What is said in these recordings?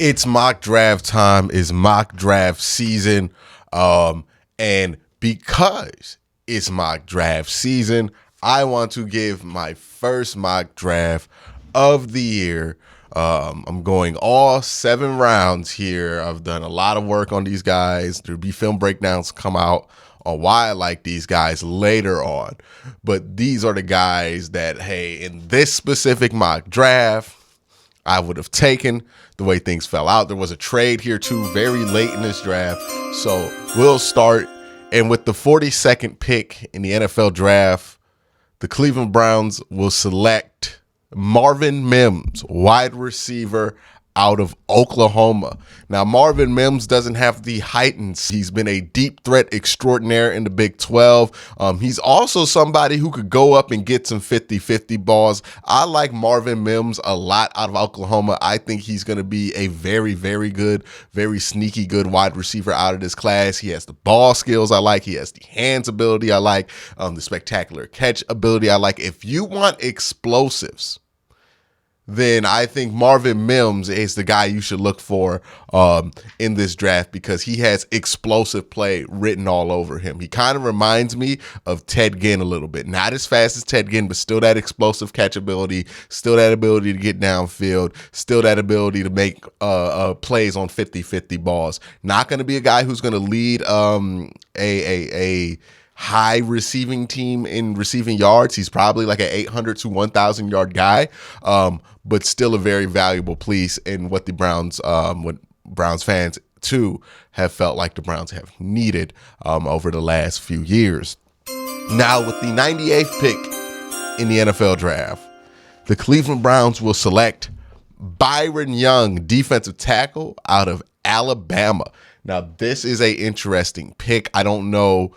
It's mock draft time. It's mock draft season. And because it's mock draft season, I want to give my first mock draft of the year. I'm going all 7 rounds here. I've done a lot of work on these guys. There'll be film breakdowns come out on why I like these guys later on. But these are the guys that, hey, in this specific mock draft, I would have taken. The way things fell out, there was a trade here too very late in this draft. So we'll start. And with the 42nd pick in the NFL draft, the Cleveland Browns will select Marvin Mims, wide receiver out of Oklahoma. Now, Marvin Mims doesn't have the height, and he's been a deep threat extraordinaire in the Big 12. He's also somebody who could go up and get some 50-50 balls. I like Marvin Mims a lot out of Oklahoma. I think he's going to be a very, very good, very sneaky good wide receiver out of this class. He has the ball skills I like. He has the hands ability I like, the spectacular catch ability I like. If you want explosives, then I think Marvin Mims is the guy you should look for in this draft because he has explosive play written all over him. He kind of reminds me of Ted Ginn a little bit. Not as fast as Ted Ginn, but still that explosive catch ability, still that ability to get downfield, still that ability to make plays on 50-50 balls. Not going to be a guy who's going to lead a high receiving team in receiving yards. He's probably like an 800 to 1,000 yard guy, but still a very valuable piece in what the Browns, what Browns fans too have felt like the Browns have needed over the last few years. Now with the 98th pick in the NFL draft, the Cleveland Browns will select Byron Young, defensive tackle out of Alabama. Now, this is a interesting pick. I don't know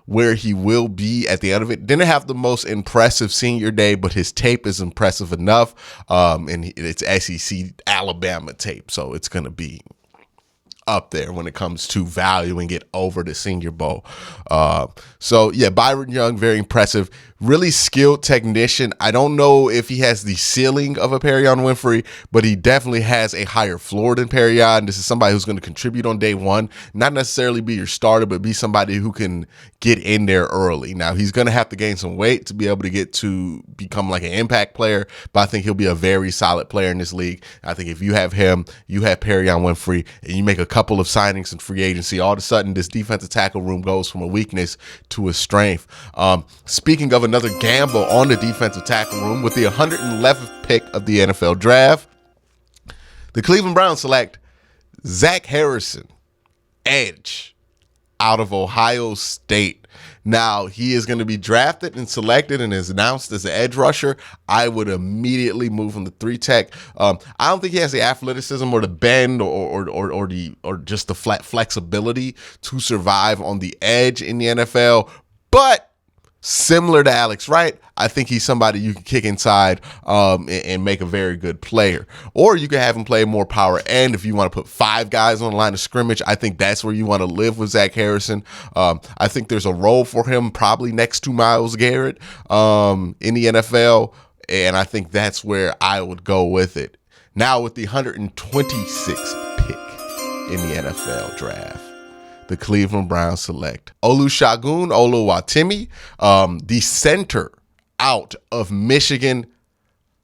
where he will be at the end of it. Didn't have the most impressive senior day, but his tape is impressive enough. And it's SEC Alabama tape, so it's going to be up there when it comes to valuing it over the Senior Bowl. So yeah, Byron Young, very impressive, really skilled technician. I don't know if he has the ceiling of a Perion Winfrey, but he definitely has a higher floor than Perion. This is somebody who's going to contribute on day one, not necessarily be your starter, but be somebody who can get in there early. Now he's going to have to gain some weight to be able to get to become like an impact player, but I think he'll be a very solid player in this league. I think if you have him, you have Perion Winfrey, and you make a couple of signings in free agency, all of a sudden this defensive tackle room goes from a weakness to a strength. Speaking of another gamble on the defensive tackle room, with the 111th pick of the NFL draft, the Cleveland Browns select Zach Harrison, edge out of Ohio State. Now, he is going to be drafted and selected and is announced as an edge rusher. I would immediately move him to 3-tech. I don't think he has the athleticism or the bend or just the flat flexibility to survive on the edge in the NFL, but similar to Alex Wright, I think he's somebody you can kick inside and make a very good player. Or you can have him play more power end if you want to put 5 guys on the line of scrimmage. I think that's where you want to live with Zach Harrison. I think there's a role for him probably next to Myles Garrett in the NFL, and I think that's where I would go with it. Now with the 126th pick in the NFL draft, the Cleveland Browns select Olusegun Oluwatimi, the center out of Michigan.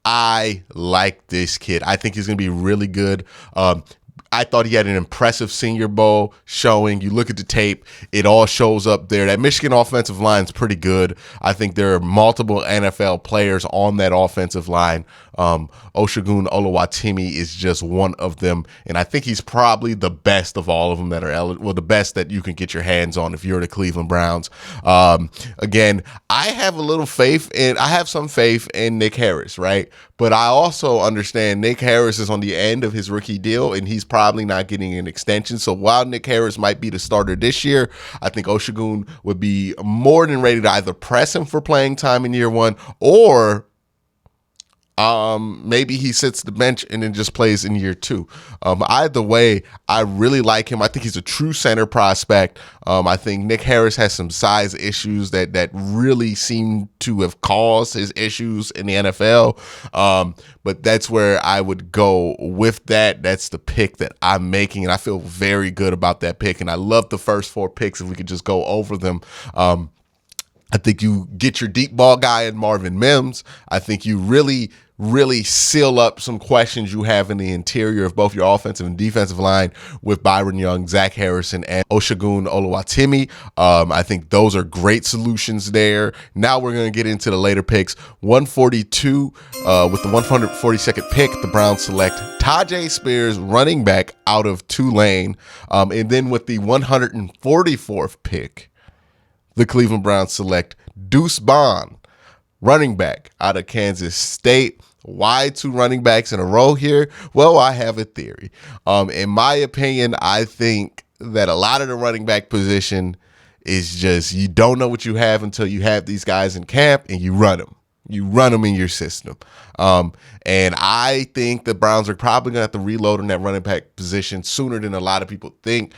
I like this kid. I think he's going to be really good. I thought he had an impressive Senior Bowl showing. You look at the tape, it all shows up there. That Michigan offensive line is pretty good. I think there are multiple NFL players on that offensive line. Olusegun Oluwatimi is just one of them, and I think he's probably the best of all of them that are eligible. Well, the best that you can get your hands on if you're the Cleveland Browns. Again, I have some faith in Nick Harris, right? But I also understand Nick Harris is on the end of his rookie deal, and he's probably not getting an extension. So while Nick Harris might be the starter this year, I think Olusegun would be more than ready to either press him for playing time in year one, or Maybe he sits the bench and then just plays in year two. Either way, I really like him. I think he's a true center prospect. I think Nick Harris has some size issues that really seem to have caused his issues in the NFL. But that's where I would go with that. That's the pick that I'm making, and I feel very good about that pick. And I love the first four picks. If we could just go over them. I think you get your deep ball guy in Marvin Mims. I think you really seal up some questions you have in the interior of both your offensive and defensive line with Byron Young, Zach Harrison, and Oshagun Oluwatimi. I think those are great solutions there. Now we're going to get into the later picks. 142, with the 142nd pick, the Browns select Tyjae Spears, running back out of Tulane. And then with the 144th pick, the Cleveland Browns select Deuce Vaughn, running back out of Kansas State. Why two running backs in a row here? Well, I have a theory. In my opinion, I think that a lot of the running back position is just you don't know what you have until you have these guys in camp and you run them. You run them in your system. And I think the Browns are probably going to have to reload in that running back position sooner than a lot of people think.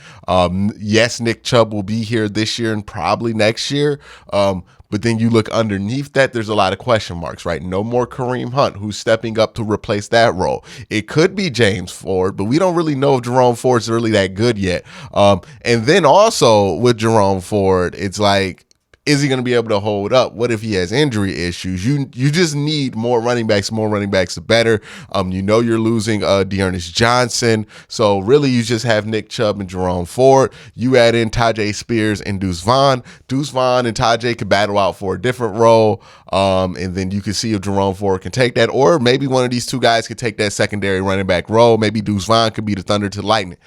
Yes, Nick Chubb will be here this year and probably next year. But then you look underneath that, there's a lot of question marks, right? No more Kareem Hunt, who's stepping up to replace that role. It could be James Ford, but we don't really know if Jerome Ford's really that good yet. And then also with Jerome Ford, it's like, is he going to be able to hold up? What if he has injury issues? You just need more running backs the better. You're losing Dearness Johnson. So really you just have Nick Chubb and Jerome Ford. You add in Tyjae Spears and Deuce Vaughn. Deuce Vaughn and Tyjae could battle out for a different role. And then you can see if Jerome Ford can take that, or maybe one of these two guys could take that secondary running back role. Maybe Deuce Vaughn could be the thunder to lightning.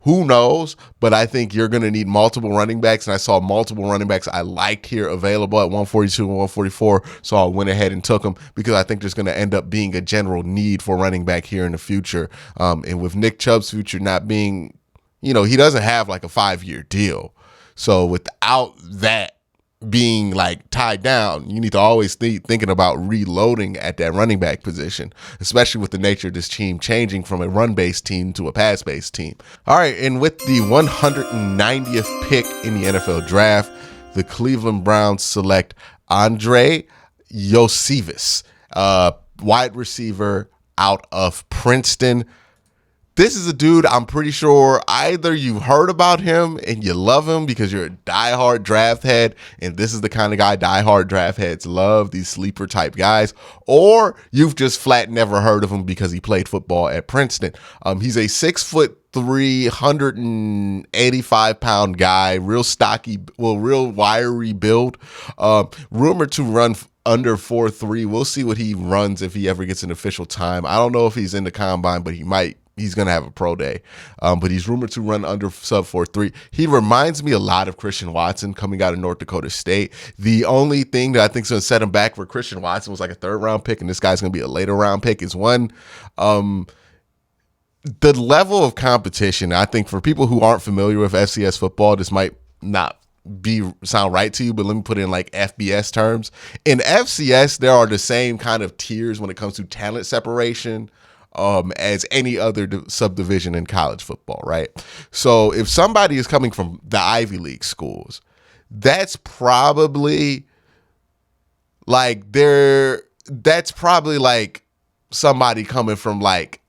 Who knows? But I think you're going to need multiple running backs, and I saw multiple running backs I liked here available at 142 and 144, so I went ahead and took them because I think there's going to end up being a general need for running back here in the future. And with Nick Chubb's future not being, he doesn't have like a 5-year deal. So without that being like tied down, you need to always thinking about reloading at that running back position, especially with the nature of this team changing from a run-based team to a pass-based team. All right, and with the 190th pick in the NFL draft, the Cleveland Browns select Andre Iosivas, wide receiver out of Princeton. This is a dude I'm pretty sure either you've heard about him and you love him because you're a diehard draft head, and this is the kind of guy diehard draft heads love, these sleeper type guys, or you've just flat never heard of him because he played football at Princeton. He's a 6'3", 185-pound guy, real stocky, real wiry build, rumored to run under 4.3. We'll see what he runs if he ever gets an official time. I don't know if he's in the combine, but he might. He's going to have a pro day, but he's rumored to run under sub 4.3. He reminds me a lot of Christian Watson coming out of North Dakota State. The only thing that I think is going to set him back, where Christian Watson was like a 3rd-round pick and this guy's going to be a later round pick, is one, the level of competition. I think for people who aren't familiar with FCS football, this might not sound right to you, but let me put it in like FBS terms. In FCS, there are the same kind of tiers when it comes to talent separation as any other subdivision in college football, right? So if somebody is coming from the Ivy League schools, that's probably like somebody coming from like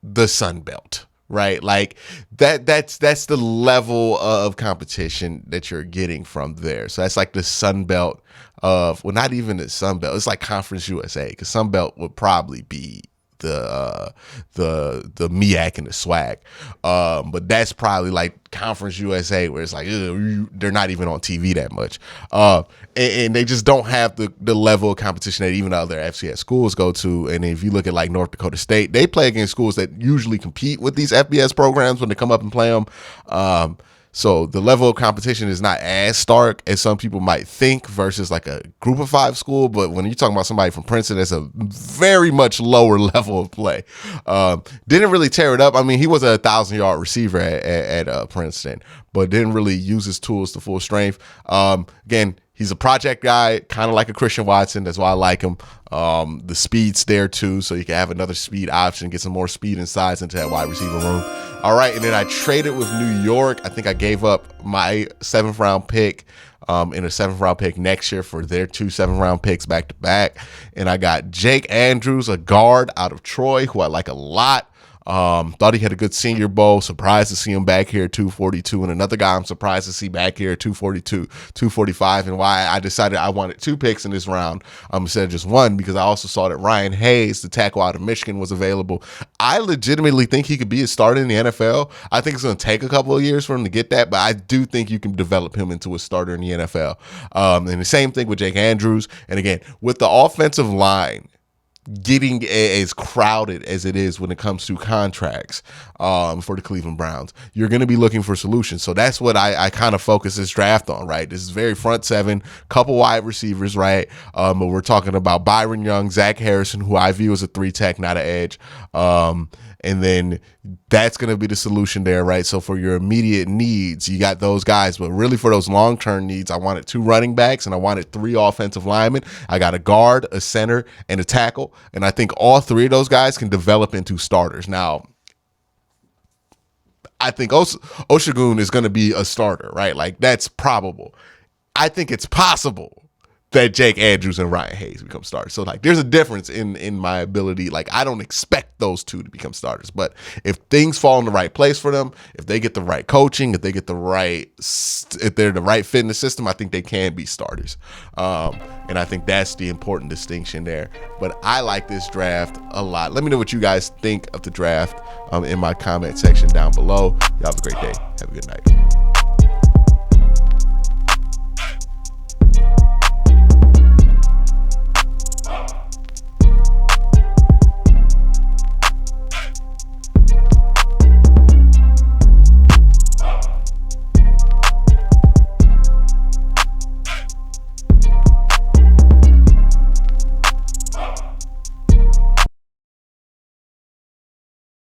the Sun Belt, right? Like that's the level of competition that you're getting from there. So that's like the Sun Belt not even the Sun Belt. It's like Conference USA, because Sun Belt would probably be the MEAC and the SWAC, but that's probably like Conference USA, where it's like they're not even on TV that much, and they just don't have the level of competition that even other FCS schools go to. And if you look at like North Dakota State, they play against schools that usually compete with these FBS programs when they come up and play them. So the level of competition is not as stark as some people might think versus like a group of 5 school. But when you're talking about somebody from Princeton, it's a very much lower level of play. Didn't really tear it up. I mean, he was a 1,000-yard receiver at Princeton, but didn't really use his tools to full strength. Again, He's a project guy, kind of like a Christian Watson. That's why I like him. The speed's there too, so you can have another speed option, get some more speed and size into that wide receiver room. All right, and then I traded with New York. I think I gave up my 7th round pick and a 7th round pick next year for their 2 7th round picks back to back. And I got Jake Andrews, a guard out of Troy, who I like a lot. Thought he had a good Senior Bowl. Surprised to see him back here at 242. And another guy I'm surprised to see back here at 242, 245. And why I decided I wanted 2 picks in this round instead of just 1, because I also saw that Ryan Hayes, the tackle out of Michigan, was available. I legitimately think he could be a starter in the NFL. I think it's going to take a couple of years for him to get that, but I do think you can develop him into a starter in the NFL. And the same thing with Jake Andrews. And again, with the offensive line getting as crowded as it is when it comes to contracts for the Cleveland Browns, you're going to be looking for solutions. So that's what I kind of focus this draft on, right? This is very front 7, couple wide receivers, right? But we're talking about Byron Young, Zach Harrison, who I view as a 3 tech, not an edge. And then that's going to be the solution there, right? So for your immediate needs, you got those guys. But really for those long-term needs, I wanted 2 running backs and I wanted 3 offensive linemen. I got a guard, a center, and a tackle. And I think all 3 of those guys can develop into starters. Now, I think Oshagun is going to be a starter, right? Like, that's probable. I think it's possible that Jake Andrews and Ryan Hayes become starters. So like there's a difference in my ability. Like I don't expect those 2 to become starters, but if things fall in the right place for them, if they get the right coaching, if they're the right fit in the system, I think they can be starters. And I think that's the important distinction there. But I like this draft a lot. Let me know what you guys think of the draft in my comment section down below. Y'all have a great day. Have a good night.